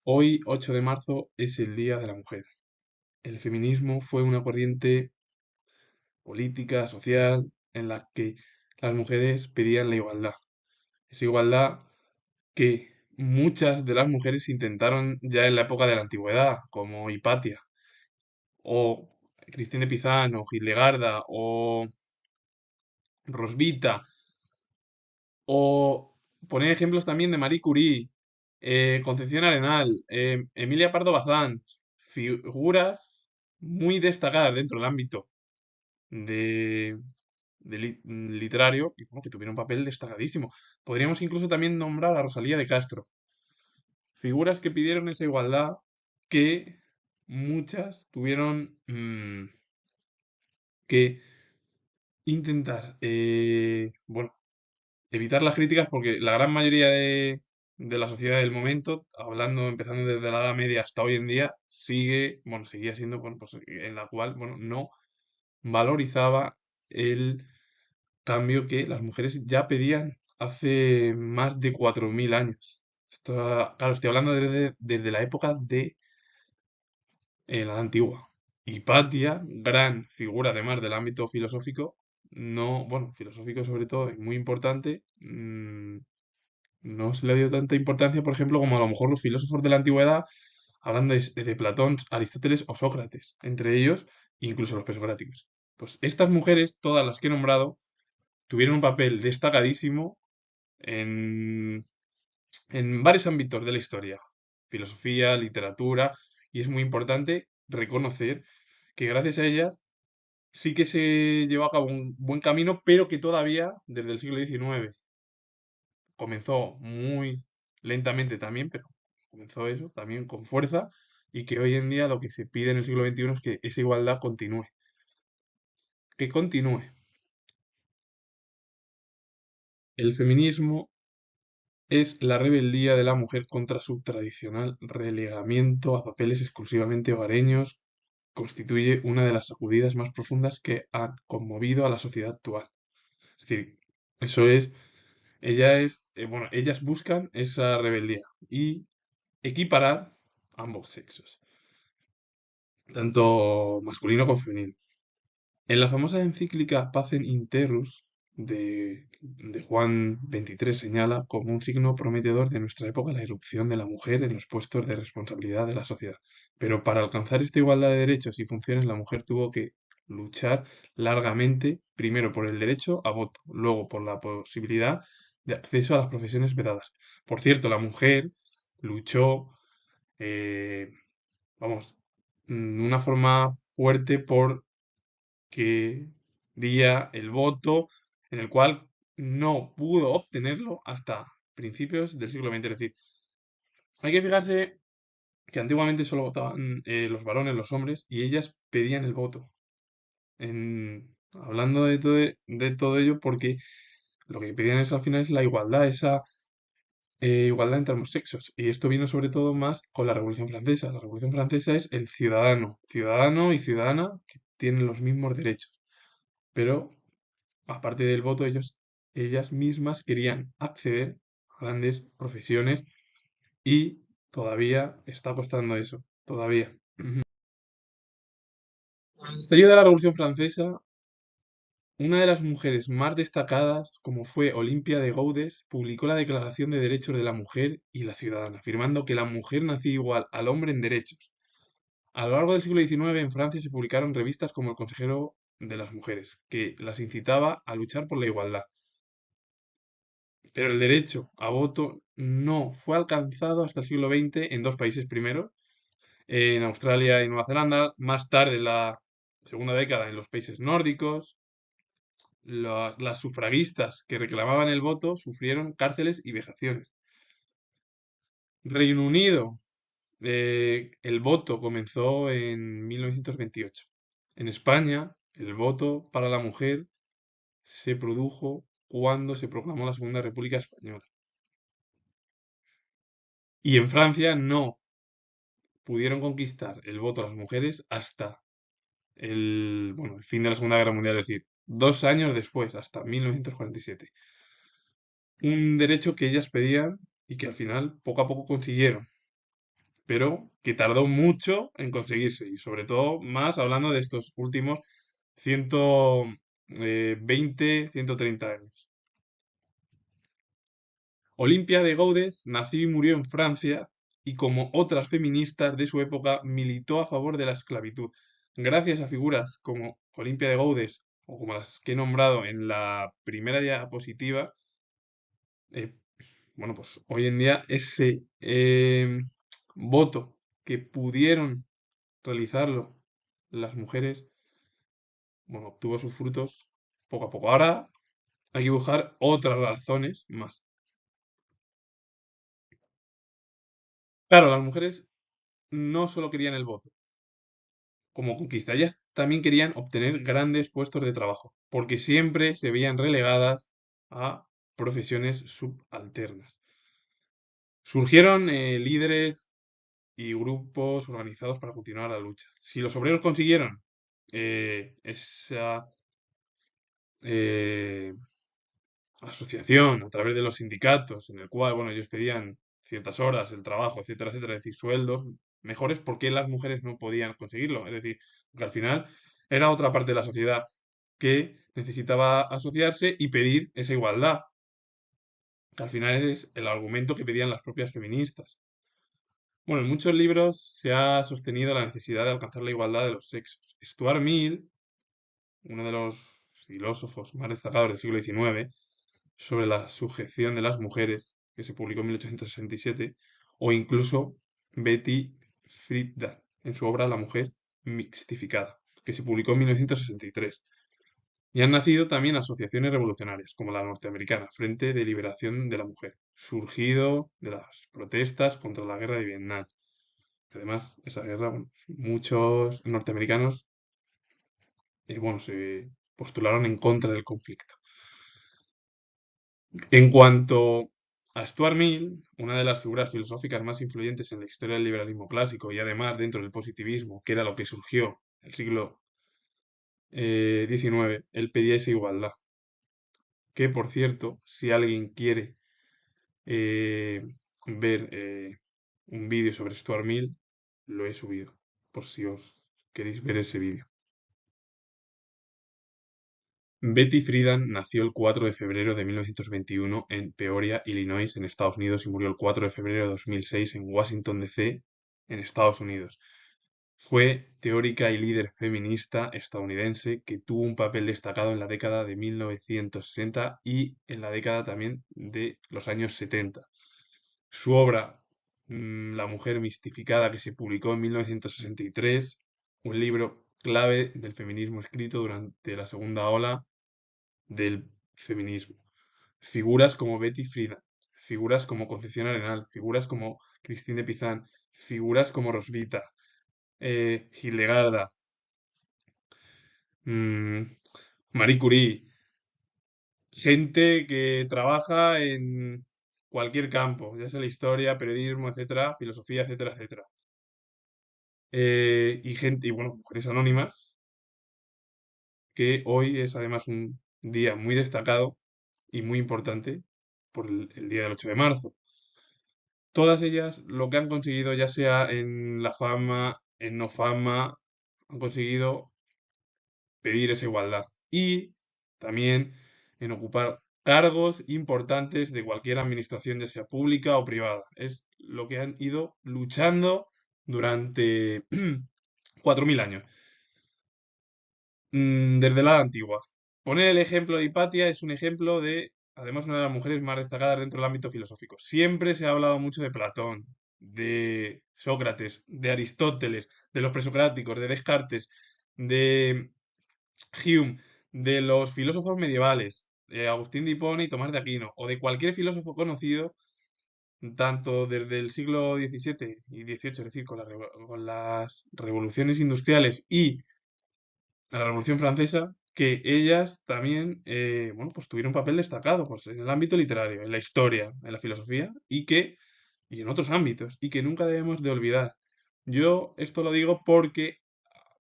Hoy, 8 de marzo, es el Día de la Mujer. El feminismo fue una corriente política, social, en la que las mujeres pedían la igualdad. Esa igualdad que muchas de las mujeres intentaron ya en la época de la antigüedad, como Hipatia, o Cristina de Pizan, o Hildegarda, o Rosvita, o poner ejemplos también de Marie Curie, Concepción Arenal, Emilia Pardo Bazán, figuras muy destacadas dentro del ámbito de, literario y bueno, que tuvieron un papel destacadísimo. Podríamos incluso también nombrar a Rosalía de Castro, figuras que pidieron esa igualdad que muchas tuvieron que intentar, bueno, evitar las críticas porque la gran mayoría de la sociedad del momento, hablando, empezando desde la Edad Media hasta hoy en día, seguía siendo, bueno, pues en la cual, bueno, no valorizaba el cambio que las mujeres ya pedían hace más de 4000 años. Claro, estoy hablando desde la época de la antigua. Hipatia, gran figura además del ámbito filosófico, no, bueno, filosófico sobre todo, y muy importante, no se le dio tanta importancia, por ejemplo, como a lo mejor los filósofos de la antigüedad, hablando de Platón, Aristóteles o Sócrates, entre ellos, incluso los presocráticos. Pues estas mujeres, todas las que he nombrado, tuvieron un papel destacadísimo en, en varios ámbitos de la historia, filosofía, literatura, y es muy importante reconocer que gracias a ellas sí que se llevó a cabo un buen camino, pero que todavía desde el siglo XIX comenzó muy lentamente también, pero comenzó eso también con fuerza y que hoy en día lo que se pide en el siglo XXI es que esa igualdad continúe, que continúe. El feminismo es la rebeldía de la mujer contra su tradicional relegamiento a papeles exclusivamente hogareños. Constituye una de las sacudidas más profundas que han conmovido a la sociedad actual. Es decir, eso es, bueno, ellas buscan esa rebeldía y equiparar ambos sexos, tanto masculino como femenino. En la famosa encíclica Pacem in Terrus de Juan XXIII señala como un signo prometedor de nuestra época la irrupción de la mujer en los puestos de responsabilidad de la sociedad. Pero para alcanzar esta igualdad de derechos y funciones, la mujer tuvo que luchar largamente, primero por el derecho a voto, luego por la posibilidad de acceso a las profesiones vedadas. Por cierto, la mujer luchó, eh, vamos, de una forma fuerte por quería el voto, en el cual no pudo obtenerlo hasta principios del siglo XX. Es decir, hay que fijarse que antiguamente solo votaban los varones, los hombres, y ellas pedían el voto. Hablando de todo ello, porque lo que pedían es al final es la igualdad, esa igualdad entre ambos sexos. Y esto vino sobre todo más con la Revolución Francesa. La Revolución Francesa es el ciudadano y ciudadana que tienen los mismos derechos. Pero aparte del voto, ellas mismas querían acceder a grandes profesiones y todavía está costando eso, todavía. Con el estallido de la Revolución Francesa, una de las mujeres más destacadas, como fue Olimpia de Gaudes, publicó la Declaración de Derechos de la Mujer y la Ciudadana, afirmando que la mujer nacía igual al hombre en derechos. A lo largo del siglo XIX en Francia se publicaron revistas como El Consejero de las Mujeres, que las incitaba a luchar por la igualdad. Pero el derecho a voto no fue alcanzado hasta el siglo XX en dos países primero, en Australia y Nueva Zelanda, más tarde en la segunda década en los países nórdicos. Las sufragistas que reclamaban el voto sufrieron cárceles y vejaciones. Reino Unido, el voto comenzó en 1928. En España, el voto para la mujer se produjo cuando se proclamó la Segunda República Española. Y en Francia no pudieron conquistar el voto a las mujeres hasta bueno, el fin de la Segunda Guerra Mundial, es decir, 2 años después, hasta 1947. Un derecho que ellas pedían y que al final poco a poco consiguieron. pero que tardó mucho en conseguirse, y sobre todo más hablando de estos últimos 120, 130 años. Olimpia de Gaudes nació y murió en Francia y como otras feministas de su época militó a favor de la esclavitud. Gracias a figuras como Olimpia de Gaudes o como las que he nombrado en la primera diapositiva, eh, bueno, pues hoy en día ese voto que pudieron realizarlo las mujeres, bueno, obtuvo sus frutos poco a poco. Ahora hay que buscar otras razones más. Claro, las mujeres no solo querían el voto como conquista, ellas también querían obtener grandes puestos de trabajo, porque siempre se veían relegadas a profesiones subalternas. Surgieron líderes y grupos organizados para continuar la lucha. Si los obreros consiguieron esa eh, asociación a través de los sindicatos, en el cual, bueno, ellos pedían ciertas horas, el trabajo, etcétera, etcétera, es decir, sueldos mejores, ¿por qué las mujeres no podían conseguirlo? Es decir, porque al final era otra parte de la sociedad que necesitaba asociarse y pedir esa igualdad, que al final es el argumento que pedían las propias feministas. Bueno, en muchos libros se ha sostenido la necesidad de alcanzar la igualdad de los sexos. Stuart Mill, uno de los filósofos más destacados del siglo XIX, sobre la sujeción de las mujeres, que se publicó en 1867, o incluso Betty Friedan en su obra La mujer mixtificada, que se publicó en 1963. Y han nacido también asociaciones revolucionarias, como la norteamericana, Frente de Liberación de la Mujer, surgido de las protestas contra la guerra de Vietnam. Además, esa guerra, bueno, muchos norteamericanos bueno, se postularon en contra del conflicto. En cuanto a Stuart Mill, una de las figuras filosóficas más influyentes en la historia del liberalismo clásico y además dentro del positivismo, que era lo que surgió en el siglo XIX, él pedía esa igualdad. Que, por cierto, si alguien quiere eh, ver un vídeo sobre Stuart Mill, lo he subido, por si os queréis ver ese vídeo. Betty Friedan nació el 4 de febrero de 1921 en Peoria, Illinois, en Estados Unidos, y murió el 4 de febrero de 2006 en Washington, D.C., en Estados Unidos. Fue teórica y líder feminista estadounidense que tuvo un papel destacado en la década de 1960 y en la década también de los años 70. Su obra, La mujer mistificada, que se publicó en 1963, un libro clave del feminismo escrito durante la segunda ola del feminismo. Figuras como Betty Friedan, figuras como Concepción Arenal, figuras como Christine de Pizan, figuras como Roswitha, Hildegarda, mm, Marie Curie, gente que trabaja en cualquier campo, ya sea la historia, periodismo, etcétera, filosofía, etcétera, etcétera. Y gente, y bueno, mujeres anónimas, que hoy es además un día muy destacado y muy importante por el día del 8 de marzo. Todas ellas lo que han conseguido, ya sea en la fama, en no fama, han conseguido pedir esa igualdad. Y también en ocupar cargos importantes de cualquier administración, ya sea pública o privada. Es lo que han ido luchando durante 4.000 años. Desde la Edad antigua. Poner el ejemplo de Hipatia es un ejemplo de, además, una de las mujeres más destacadas dentro del ámbito filosófico. Siempre se ha hablado mucho de Platón, de Sócrates, de Aristóteles, de los presocráticos, de Descartes, de Hume, de los filósofos medievales, de Agustín de Hipona y Tomás de Aquino, o de cualquier filósofo conocido, tanto desde el siglo XVII y XVIII, es decir, con las revoluciones industriales y a la Revolución Francesa, que ellas también, bueno, pues tuvieron un papel destacado, pues, en el ámbito literario, en la historia, en la filosofía y en otros ámbitos, y que nunca debemos de olvidar. Yo esto lo digo porque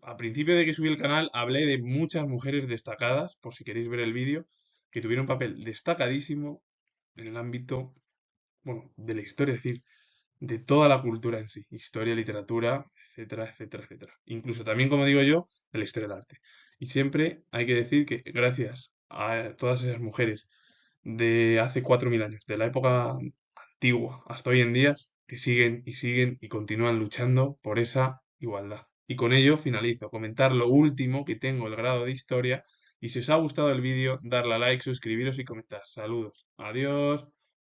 a principio de que subí el canal hablé de muchas mujeres destacadas, por si queréis ver el vídeo, que tuvieron un papel destacadísimo en el ámbito, bueno, de la historia, es decir, de toda la cultura en sí, historia, literatura, etcétera, etcétera, etcétera. Incluso también, como digo yo, de la historia del arte. Y siempre hay que decir que gracias a todas esas mujeres de hace 4.000 años, de la época antigua hasta hoy en día, que siguen y siguen y continúan luchando por esa igualdad. Y con ello finalizo. Comentar lo último que tengo el grado de historia. Y si os ha gustado el vídeo, darle a like, suscribiros y comentar. Saludos. Adiós.